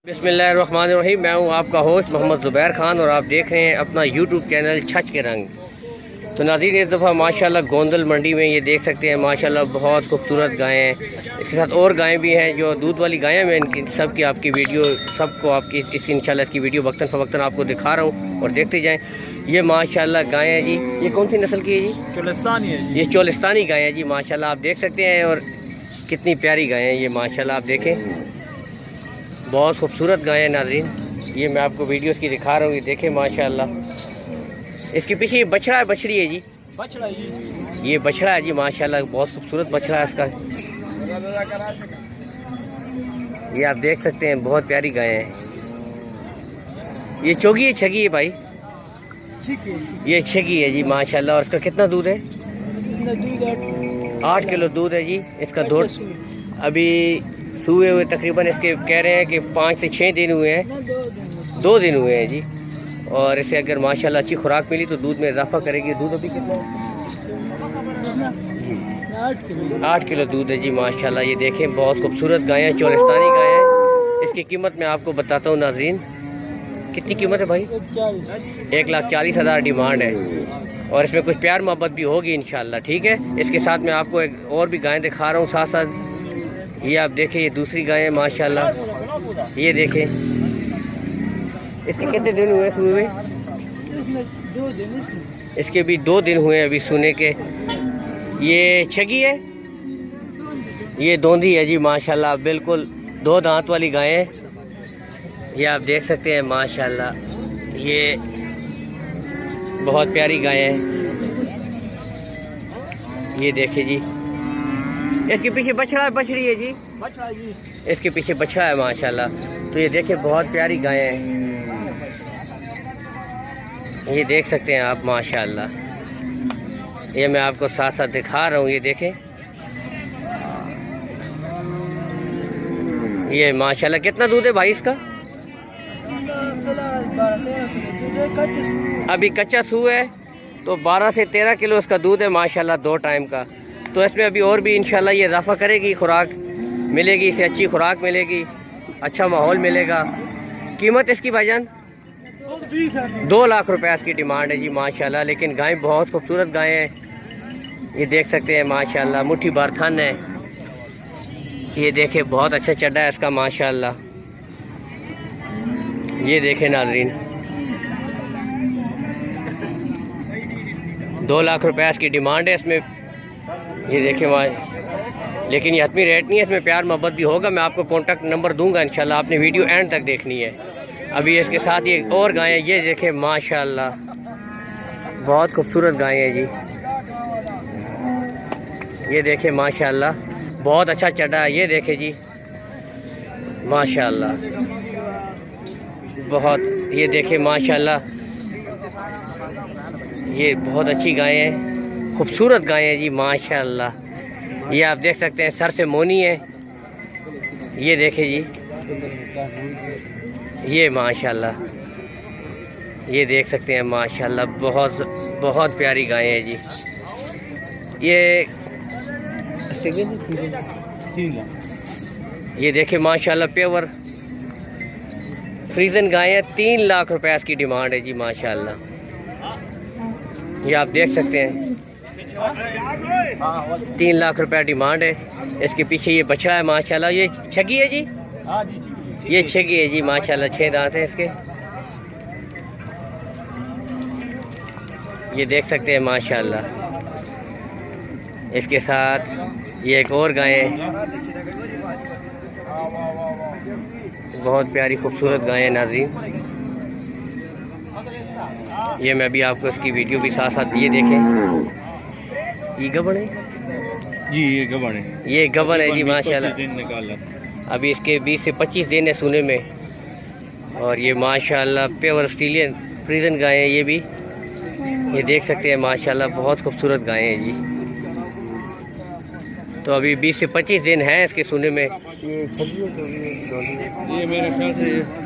बिस्मिल्लाहिर्रहमानिर्रहीम। मैं हूं आपका होस्ट मोहम्मद ज़ुबैर ख़ान और आप देख रहे हैं अपना यूट्यूब चैनल छच के रंग। तो नाज़रीन, इस दफ़ा माशाल्लाह गोंदल मंडी में ये देख सकते हैं माशाल्लाह बहुत खूबसूरत गायें हैं। इसके साथ और गायें भी हैं जो दूध वाली गायें हैं। इनकी सब की आपकी वीडियो सबको आपकी इस इंशाल्लाह इसकी वीडियो वक्तन फ़वक्तन आपको दिखा रहा हूँ और देखते जाएँ। ये माशाल्लाह गायें हैं जी। ये कौन सी नस्ल की है जी? चोलिस्तानी है जी। ये चोलिस्तानी गायें हैं जी माशाल्लाह, आप देख सकते हैं। और कितनी प्यारी गायें हैं ये माशाल्लाह, आप देखें बहुत खूबसूरत गाय है नाज़रीन। ये मैं आपको वीडियोस की दिखा रहा हूँ, ये देखें माशाल्लाह। इसके पीछे ये बछड़ा है, बछड़ी है जी? बछड़ा जी। ये बछड़ा है जी माशाल्लाह, बहुत खूबसूरत बछड़ा है इसका। ये आप देख सकते हैं बहुत प्यारी गाय है। ये चोगी है छगी है भाई? ये छगी है जी माशाल्लाह। और इसका कितना दूध है? 8 किलो दूध है जी इसका। दूध अभी सूए हुए तकरीबन इसके कह रहे हैं कि 5 से 6 दिन हुए हैं, 2 दिन हुए हैं जी। और इसे अगर माशाल्लाह अच्छी खुराक मिली तो दूध में इजाफा करेगी। दूध अभी कितना है? 8 किलो दूध है जी माशाल्लाह। ये देखें बहुत खूबसूरत गाय है, चोलिस्तानी गाय है। इसकी कीमत मैं आपको बताता हूँ नाज़रीन। कितनी कीमत है भाई? 1,40,000 डिमांड है। और इसमें कुछ प्यार मोहब्बत भी होगी इंशाल्लाह, ठीक है। इसके साथ मैं आपको एक और भी गाय दिखा रहा हूँ साथ साथ। ये आप देखें, ये दूसरी गाय है माशाल्लाह। ये देखें इसके कितने दिन हुए सुने में? इसके भी 2 दिन हुए अभी सुने के। ये छगी है, ये दोंदी है जी माशाल्लाह, बिल्कुल 2 दांत वाली गाय है। ये आप देख सकते हैं माशाल्लाह, ये बहुत प्यारी गाय है। ये देखें जी, इसके पीछे बछड़ा है, बछड़ी है जी? बछड़ा जी। इसके पीछे बछड़ा है माशाल्लाह। तो ये देखें बहुत प्यारी गाय है, ये देख सकते हैं आप माशाल्लाह। ये मैं आपको साथ साथ दिखा रहा हूँ, ये देखें। ये माशाल्लाह कितना दूध है भाई इसका? अभी कच्चा सूआ है तो 12 से 13 किलो इसका दूध है माशाल्लाह, 2 टाइम का। तो इसमें अभी और भी इंशाल्लाह ये इजाफा करेगी, खुराक मिलेगी, इसे अच्छी खुराक मिलेगी, अच्छा माहौल मिलेगा। कीमत इसकी भाईजान 2 लाख रुपए इसकी डिमांड है जी माशाल्लाह। लेकिन गाय बहुत खूबसूरत गाय है, ये देख सकते हैं माशाल्लाह। मुट्ठी भर थन है, ये देखें बहुत अच्छा चड्डा है इसका माशाल्लाह। ये देखें नाज़रीन, 2 लाख रुपए इसकी डिमांड है इसमें। ये देखें लेकिन ये हतमी रेट नहीं है, इसमें प्यार मोहब्बत भी होगा। मैं आपको कॉन्टैक्ट नंबर दूंगा इंशाल्लाह, आपने वीडियो एंड तक देखनी है। अभी इसके साथ ये और गायें, ये देखें माशाल्लाह बहुत खूबसूरत गायें हैं जी। ये देखें माशाल्लाह बहुत अच्छा चढ़ा है, ये देखें जी माशाल्लाह बहुत। ये देखें माशाल्लाह, ये बहुत अच्छी गायें हैं, खूबसूरत गायें हैं जी माशाल्लाह। ये आप देख सकते हैं सर से मोनी है, ये देखें जी, ये माशाल्लाह, ये देख सकते हैं माशाल्लाह बहुत बहुत प्यारी गायें हैं जी। ये देखें माशाल्लाह प्योर फ्रीजन गायें, 3 लाख रुपए इसकी डिमांड है जी माशाल्लाह। ये आप देख सकते हैं 3 लाख रुपए डिमांड है। इसके पीछे ये बछड़ा है माशाल्लाह। ये छगी है जी? ये छगी है जी माशाल्लाह, 6 दांत है इसके। ये देख सकते हैं माशाल्लाह। इसके साथ ये एक और गाय है, बहुत प्यारी खूबसूरत गाय है नाज़रीन। ये मैं भी आपको इसकी वीडियो भी साथ साथ, ये देखें ये गबन है जी, ये गबन है। ये गबन है जी माशाल्लाह। अभी इसके 20 से 25 दिन है सुने में। और ये माशाल्लाह प्योर ऑस्ट्रेलियन फ्रीजन गाय है ये भी, ये देख सकते हैं माशाल्लाह बहुत खूबसूरत गाय हैं जी। तो अभी 20 से 25 दिन हैं इसके सुने में। ये मेरे ख्याल से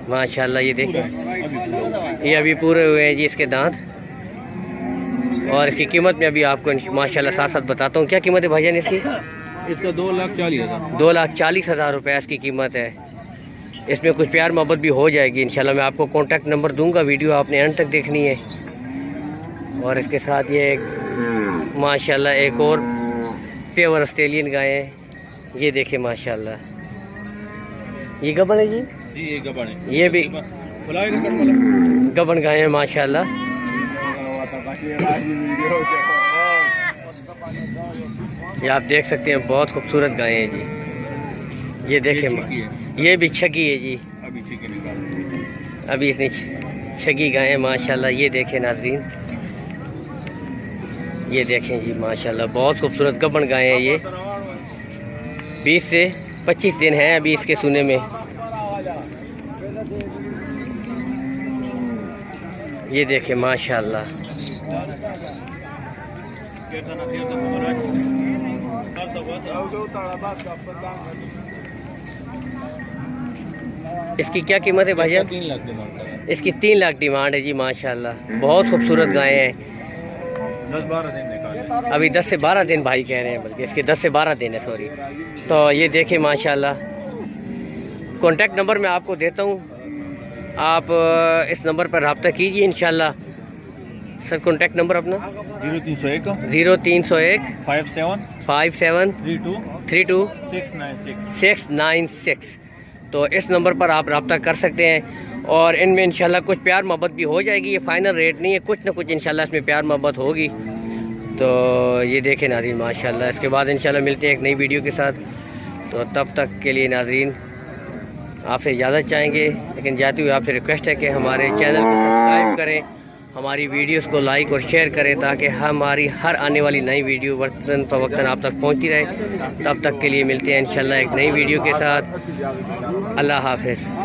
माशाल्लाह। ये देखें, ये अभी पूरे हुए हैं जी इसके दांत। और इसकी कीमत में अभी आपको माशाल्लाह साथ साथ बताता हूँ। क्या कीमत है भाईजान इसकी? इसका 2,40,000। 2,40,000 रुपये इसकी कीमत है। इसमें कुछ प्यार मोहब्बत भी हो जाएगी इंशाल्लाह। मैं आपको कॉन्टैक्ट नंबर दूंगा, वीडियो आपने एंड तक देखनी है। और इसके साथ ये माशाल्लाह एक और प्योर ऑस्ट्रेलियन गाय है, ये देखें माशाल्लाह। ये गबन है जी? जी ये गबन है। ये भी गबन गाय है माशाल्लाह। ये आप देख सकते हैं, बहुत खूबसूरत गाय है जी। ये देखें, ये भी छगी है जी, अभी इतनी छगी गाय है माशाल्लाह। ये देखें नाज़रीन, ये देखें जी माशाल्लाह, बहुत खूबसूरत गबन गाय है। ये 20 से 25 दिन हैं अभी इसके सुने में। ये देखें माशाल्लाह, इसकी क्या कीमत है भैया? 3 लाख डिमांड है। इसकी 3 लाख डिमांड है जी माशाल्लाह। बहुत खूबसूरत गाय है। 10-12 दिन निकाले। अभी 10 से 12 दिन भाई कह रहे हैं, बल्कि इसके 10 से 12 दिन है, सॉरी। तो ये देखें माशाल्लाह। कॉन्टैक्ट नंबर मैं आपको देता हूँ, आप इस नंबर पर रब्ता कीजिए इंशाल्लाह। सर कॉन्टैक्ट नंबर अपना? 0301 57 32 696। तो इस नंबर पर आप रब्ता कर सकते हैं और इनमें इंशाल्लाह कुछ प्यार मोहब्बत भी हो जाएगी। ये फाइनल रेट नहीं है, कुछ ना कुछ इंशाल्लाह इसमें प्यार मोहब्बत होगी। तो ये देखें नाज़रीन माशाल्लाह। इसके बाद इंशाल्लाह मिलते हैं एक नई वीडियो के साथ। तो तब तक के लिए नाज़रीन आपसे इजाज़त चाहेंगे, लेकिन जाते हुए आपसे रिक्वेस्ट है कि हमारे चैनल को सब्सक्राइब करें, हमारी वीडियोस को लाइक और शेयर करें, ताकि हमारी हर आने वाली नई वीडियो वक्तन फ़वक्तन आप तक पहुंचती रहे। तब तक के लिए मिलते हैं इंशाल्लाह एक नई वीडियो के साथ। अल्लाह हाफ़िज़।